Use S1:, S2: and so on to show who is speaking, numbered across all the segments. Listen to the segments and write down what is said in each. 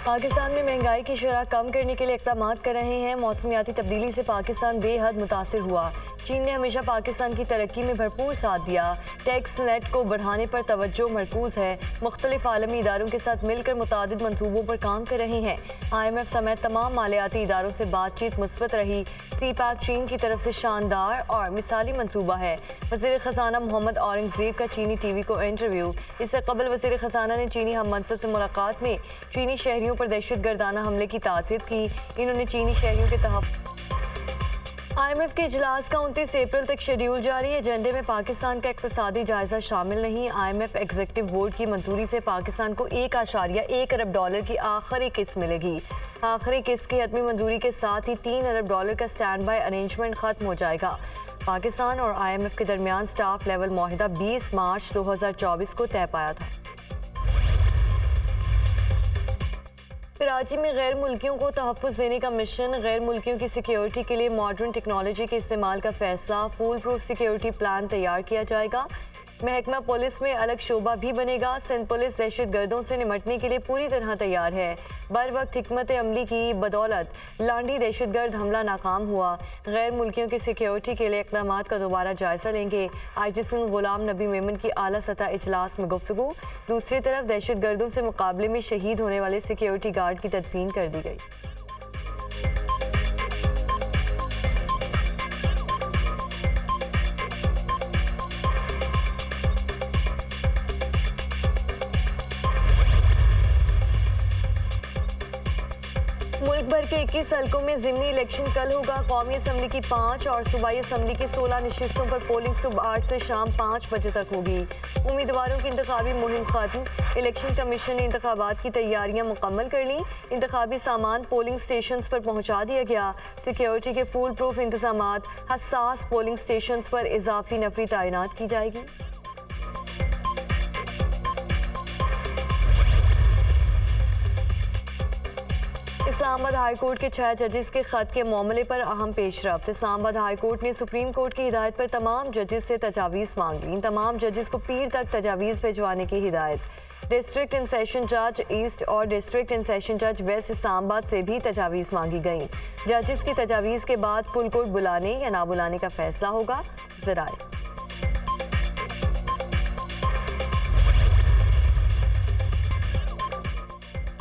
S1: पाकिस्तान में महंगाई की शरह कम करने के लिए इक़दाम कर रहे हैं। मौसमियाती तब्दीली से पाकिस्तान बेहद मुतासिर हुआ। चीन ने हमेशा पाकिस्तान की तरक्की में भरपूर साथ दिया। टैक्स नेट को बढ़ाने पर तवज्जो मरकूज है। मुख्तलिफ आलमी इदारों के साथ मिलकर मुतादिद मंसूबों पर काम कर रहे हैं। IMF समेत तमाम मालियाती इदारों से बातचीत मुस्बत रही। CPEC चीन की तरफ से शानदार और मिसाली मंसूबा है। वज़ीर ख़ज़ाना मोहम्मद औरंगज़ेब का चीनी TV को इंटरव्यू। इससे कबल वज़ीर ख़ज़ाना ने चीनी हम मनसब से मुलाकात में चीनी शहरियों पर दहशतगर्दाना हमले की तासीर की। इन्होंने चीनी शहरियों के तहफ़्फ़ुज़। IMF के इजलास का 29 अप्रैल तक शेड्यूल जारी है। एजेंडे में पाकिस्तान का इक़्तिसादी जायजा शामिल नहीं। IMF एग्जीक्यूटिव बोर्ड की मंजूरी से पाकिस्तान को $1.1 अरब की आखिरी किस्त मिलेगी। आखिरी किस्त की हतमी मंजूरी के साथ ही $3 अरब का स्टैंड बाय अरेंजमेंट खत्म हो जाएगा। पाकिस्तान और IMF के दरमियान स्टाफ लेवल मुआहिदा 20 मार्च 2024 को तय पाया था। कराची में गैर मुल्कियों को तहफ़्फ़ुज़ देने का मिशन। गैर मुल्कियों की सिक्योरिटी के लिए मॉडर्न टेक्नोलॉजी के इस्तेमाल का फैसला। फूल प्रूफ सिक्योरिटी प्लान तैयार किया जाएगा। महकमा पुलिस में अलग शोबा भी बनेगा। सिंध पुलिस दहशत गर्दों से निमटने के लिए पूरी तरह तैयार है। बर वक्त हिकमत अमली की बदौलत लांडी दहशत गर्द हमला नाकाम हुआ। गैर मुल्कियों की सिक्योरिटी के लिए इक़दामात का दोबारा जायजा लेंगे। IG सिंध गुलाम नबी मेमन की आला सतह इजलास में गुफ्तगू। दूसरी तरफ दहशत गर्दों से मुकाबले में शहीद होने वाले सिक्योरिटी गार्ड की तदफीन कर दी गई। मुल्क भर के 21 हल्कों में ज़िमनी इलेक्शन कल होगा। कौमी असम्बली की 5 और सूबाई असम्बली की 16 नशिस्तों पर पोलिंग सुबह 8 से शाम 5 बजे तक होगी। उम्मीदवारों की इंतखाबी मुहिम खत्म। इलेक्शन कमीशन ने इंतखाबात की तैयारियां मुकम्मल कर ली। इंतखाबी सामान पोलिंग स्टेशन पर पहुंचा दिया गया। सिक्योरिटी के फूल प्रूफ इंतजामात। हसास पोलिंग स्टेशन पर इजाफी नफरी तैनात की जाएगी। इस्लामाबाद हाई कोर्ट के 6 जजेस के खत के मामले पर अहम पेशरफ्त। इस्लामाबाद हाई कोर्ट ने सुप्रीम कोर्ट की हिदायत पर तमाम जजेस से तजावीज़ मांग ली। तमाम जजेस को पीर तक तजावीज़ भिजवाने की हिदायत। डिस्ट्रिक्ट एंड सेशन जज ईस्ट और डिस्ट्रिक्ट एंड सेशन जज वेस्ट इस्लामाबाद से भी तजावीज़ मांगी गई। जजेस की तजावीज़ के बाद फुल कोर्ट बुलाने या ना बुलाने का फैसला होगा। ज़राए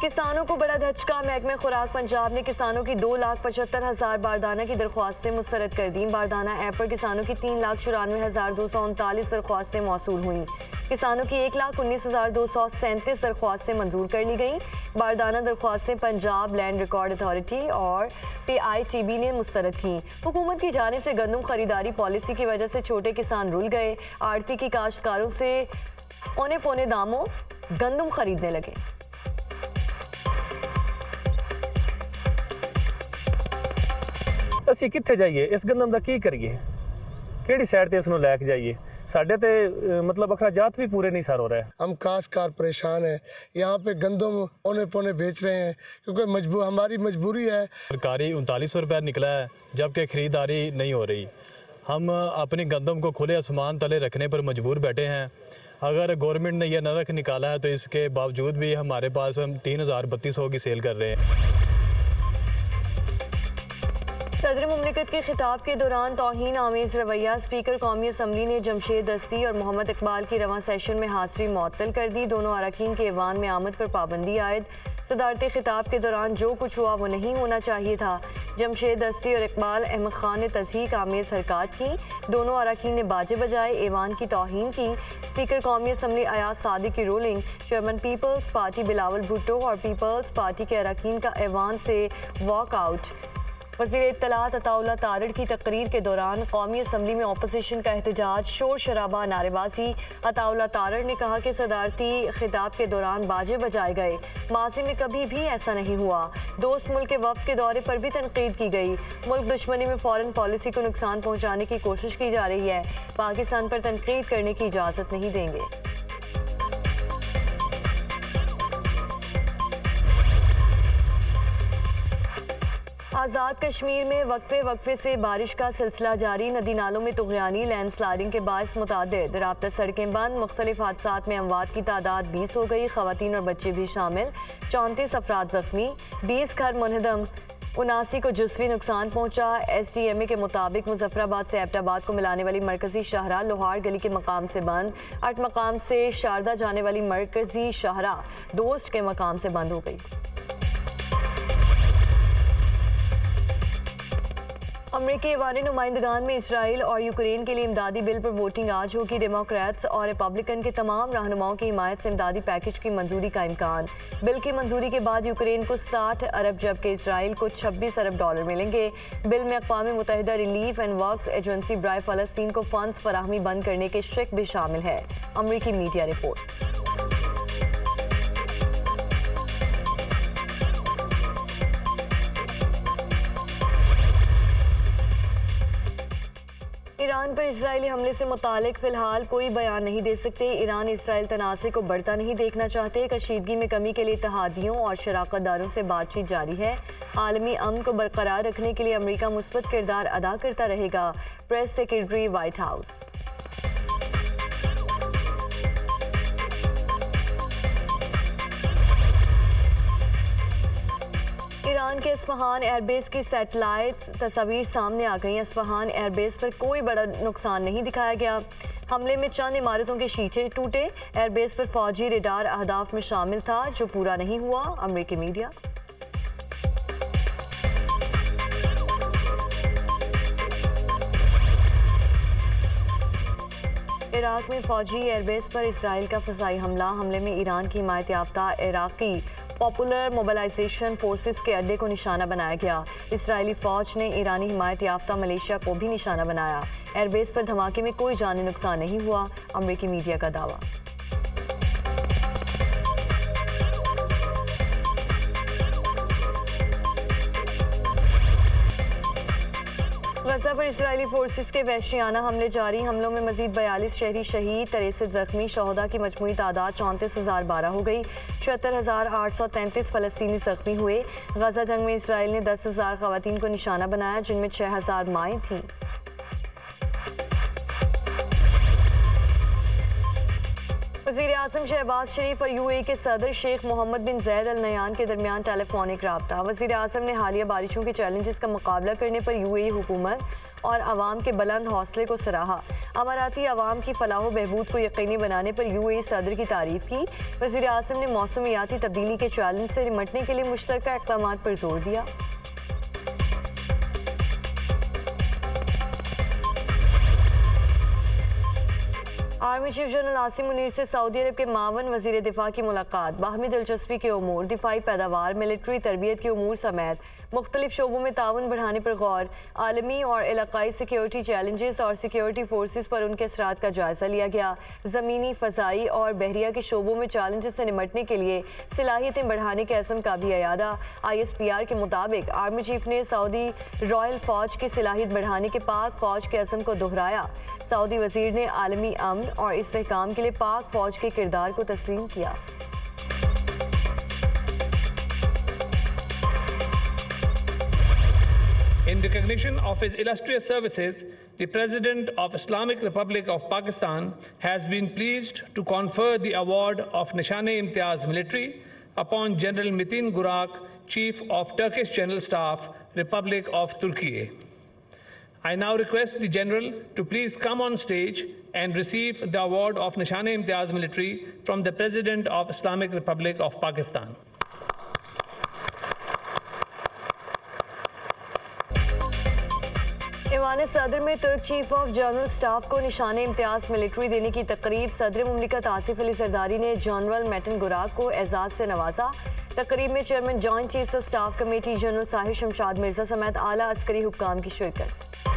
S1: किसानों को बड़ा धचका। महकमे खुराक पंजाब ने किसानों की 2,75,000 बारदाना की दरख्वास्तें मुस्तरद कर दी। बारदाना ऐप पर किसानों की 3,94,239 दरख्वास्तें मौसूल हुई। किसानों की 1,19,237 दरख्वास्तें मंजूर कर ली गईं। बारदाना दरख्वास्तें पंजाब लैंड रिकॉर्ड अथॉरिटी और PITB ने मुस्तरद की। हुकूमत की जानिब से गंदम खरीदारी पॉलिसी की वजह से छोटे किसान रुल गए। आड़ती की काश्तकारों से औने पौने दामों गंदम खरीदने लगे।
S2: ਅਸੀਂ ਕਿੱਥੇ ਜਾਈਏ? ਇਸ ਗੰਦਮ ਦਾ ਕੀ ਕਰੀਏ? ਕਿਹੜੀ ਸਾਈਡ ਤੇ ਇਸ ਨੂੰ ਲੈ ਕੇ ਜਾਈਏ? साढ़े ते मतलब अखराजात भी पूरे नहीं सर हो रहे हैं।
S3: हम काश्तकार परेशान हैं। यहाँ पे गंदम औने पौने बेच रहे हैं क्योंकि हमारी मजबूरी है।
S4: सरकारी 3900 रुपये निकला है जबकि खरीदारी नहीं हो रही। हम अपनी गंदम को खुले आसमान तले रखने पर मजबूर बैठे हैं। अगर गवर्नमेंट ने यह नरक निकाला है तो इसके बावजूद भी हमारे पास हम 3032 की सेल कर रहे हैं।
S1: सदर मुमलिकत के खिताब के दौरान तौहीन आमेज रवैया। स्पीकर कौमी असम्बली ने जमशेद दस्ती और मोहम्मद इकबाल की रवां सेशन में हाजिरी मुअत्तल कर दी। दोनों अरकान के ऐवान में आमद पर पाबंदी आयद। सदारती खिताब के दौरान जो कुछ हुआ वो नहीं होना चाहिए था। जमशेद दस्ती और इकबाल अहमद खान ने तज़हीक आमेज हरकत की। दोनों अरकान ने बाजे बजाए, ऐवान की तौहीन की। स्पीकर कौमी असम्बली अयाज सादिक की रूलिंग। चेयरमैन पीपल्स पार्टी बिलावल भुट्टो और पीपल्स पार्टी के अरकान का ऐवान से वॉकआउट। वज़ीर इत्तलात अताउल्लाह तारड़ की तकरीर के दौरान कौमी असम्बली में अपोजिशन का एहतजाज, शोर शराबा, नारेबाजी। अताउल्लाह तारड़ ने कहा कि सदारती खिताब के दौरान बाजे बजाए गए। माजी में कभी भी ऐसा नहीं हुआ। दोस्त मुल्क के वफ़द के दौरे पर भी तनकीद की गई। मुल्क दुश्मनी में फॉरेन पॉलिसी को नुकसान पहुँचाने की कोशिश की जा रही है। पाकिस्तान पर तनकीद करने की इजाज़त नहीं देंगे। आज़ाद कश्मीर में वक्फे से बारिश का सिलसिला जारी। नदी नालों में तुग़यानी, लैंडस्लाइडिंग के बायस मुतादिद राब्ता सड़कें बंद। मुख्तलिफ हादसात में अमवात की तादाद 20 हो गई, ख़वातीन और बच्चे भी शामिल। 34 अफराद जख्मी, 20 घर मुनहदम, 79 को जुज़वी नुकसान पहुंचा। SDMA के मुताबिक मुजफ्फराबाद से एबटाबाद को मिलाने वाली मरकजी शाहराह लोहार गली के मकाम से बंद। 8 मकाम से शारदा जाने वाली मरकजी शाहराह दोस्त के मकाम से बंद हो गई। अमरीकी ऐवान नुमाइंदगान में इसराइल और यूक्रेन के लिए इमदादी बिल पर वोटिंग आज होगी। डेमोक्रेट्स और रिपब्लिकन के तमाम रहनुमाओं की हिमायत से इमदादी पैकेज की मंजूरी का इम्कान। बिल की मंजूरी के बाद यूक्रेन को 60 अरब जबकि इसराइल को 26 अरब डॉलर मिलेंगे। बिल में अक़वाम मुत्तहिदा रिलीफ एंड वर्क्स एजेंसी बराए फ़लस्तीन को फंड्स फराहमी बंद करने के शिक भी शामिल है। अमरीकी मीडिया रिपोर्ट। ईरान पर इजरायली हमले से मुतालिक फ़िलहाल कोई बयान नहीं दे सकते। ईरान इसराइल तनाज़े को बढ़ता नहीं देखना चाहते। कशीदगी में कमी के लिए इत्तेहादियों और शराकतदारों से बातचीत जारी है। आलमी अमन को बरकरार रखने के लिए अमरीका मुस्बत किरदार अदा करता रहेगा। Press secretary white house. Iran के इस्फहान एयरबेस की सैटेलाइट तस्वीर सामने आ गई। इस्फहान एयरबेस पर कोई बड़ा नुकसान नहीं दिखाया गया। हमले में चंद इमारतों के शीशे टूटे। एयरबेस पर फौजी रेडार अहदाफ में शामिल था जो पूरा नहीं हुआ। अमरीकी मीडिया। इराक में फौजी एयरबेस पर इसराइल का फ़िज़ाई हमले में ईरान की हिमायत याफ्ता इराकी पॉपुलर मोबिलाइजेशन फोर्सेस के अड्डे को निशाना बनाया गया। इसराइली फ़ौज ने ईरानी हिमायत याफ्ता मलेशिया को भी निशाना बनाया। एयरबेस पर धमाके में कोई जानी नुकसान नहीं हुआ। अमरीकी मीडिया का दावा। गजा पर इसराइली फोर्सेस के वहशियाना हमले जारी। हमलों में मजीद 42 शहरी शहीद, 63 जख्मी। शहदा की मजमूई तादाद 34,012 हो गई। 76,833 फ़लस्तीनी जख्मी हुए। गजा जंग में इसराइल ने 10,000 ख़वातीन को निशाना बनाया जिनमें 6,000 माएँ थीं। वज़ीर आज़म शहबाज शरीफ और UAE के सदर शेख मोहम्मद बिन ज़ैद अल नयान के दरमियान टेलीफोनिक राब्ता। वज़ीर आज़म ने हालिया बारिशों के चैलेंजेस का मुकाबला करने पर UAE हुकूमत और आवाम के बुलंद हौसले को सराहा। अमाराती आवाम की फलाह व बहबूद को यकीनी बनाने पर UAE सदर की तारीफ की। वज़ीर आज़म ने मौसमियाती तब्दीली के चैलेंज से निपटने के लिए मुश्तरका इक़दामात पर जोर दिया। Army chief general Asim Munir से सऊदी अरब के मावन वज़ीर दिफा की मुलाकात। बाहमी दिलचस्पी के उमूर, दिफाई पैदावार, मिलिट्री तरबियत के उमूर समेत मुख्तलिफ शोबों में ताउन बढ़ाने पर गौर। आलमी और इलाकाई सिक्योरिटी चैलेंजेस और सिक्योरिटी फोर्सेस पर उनके असरात का जायजा लिया गया। ज़मीनी, फ़ज़ाई और बहरिया के शोबों में चैलेंजेस से निपटने के लिए सलाहियतें बढ़ाने के अज़म का भी अयादा। ISPR के मुताबिक आर्मी चीफ ने सऊदी रॉयल फ़ौज की सलाहियत बढ़ाने के पाक फ़ौज के अज़म को दोहराया। सऊदी वज़ीर ने आलमी अमन और इस्तेहकाम के लिए पाक फ़ौज के किरदार को तस्लीम किया।
S5: In recognition of his illustrious services, the President of Islamic Republic of Pakistan has been pleased to confer the award of Nishan-e-Imtiaz Military upon General Metin Gurak, Chief of Turkish General Staff, Republic of Turkey. I now request the General to please come on stage and receive the award of Nishan-e-Imtiaz Military from the President of Islamic Republic of Pakistan.
S1: Aiwan Sadr में तुर्क chief of general staff को निशान Imtiaz military देने की तकरीब। सदर मुमलिकत आसिफ अली जरदारी ने general mate in गुराक को एजाज से नवाजा। तकरीब में chairman joint chiefs of staff committee general Sahir Shamshad Mirza समेत आला अस्करी हुक्काम की शिरकत।